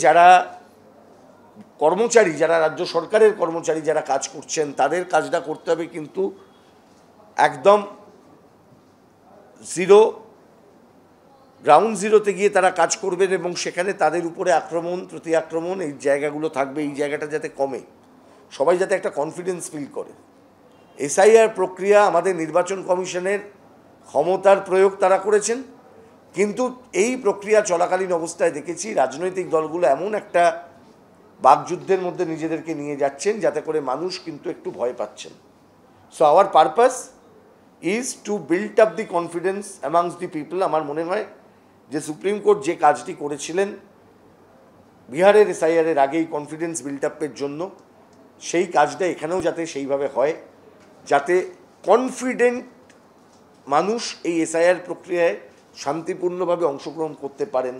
যারা কর্মচারী, যারা রাজ্য সরকারের কর্মচারী যারা কাজ করছেন, তাদের কাজটা করতে হবে কিন্তু একদম গ্রাউন্ড জিরোতে গিয়ে তারা কাজ করবেন এবং সেখানে তাদের উপরে আক্রমণ প্রতি আক্রমণ এই জায়গাগুলো থাকবে। এই জায়গাটা যাতে কমে, সবাই যাতে একটা কনফিডেন্স ফিল করে। এসআইআর প্রক্রিয়া আমাদের নির্বাচন কমিশনের ক্ষমতার প্রয়োগ তারা করেছেন, কিন্তু এই প্রক্রিয়া চলাকালীন অবস্থায় দেখেছি রাজনৈতিক দলগুলো এমন একটা বাকযুদ্ধের মধ্যে নিজেদেরকে নিয়ে যাচ্ছেন যাতে করে মানুষ কিন্তু একটু ভয় পাচ্ছেন। So our purpose is to build up the confidence amongst the people. আমার মনে হয় যে সুপ্রিম কোর্ট যে কাজটি করেছিলেন বিহারের এসআইআরের আগেই কনফিডেন্স বিল্ড আপের জন্য, সেই কাজটা এখানেও যাতে সেইভাবে হয়, যাতে কনফিডেন্ট মানুষ এই এসআইআর প্রক্রিয়ায় শান্তিপূর্ণভাবে অংশগ্রহণ করতে পারেন।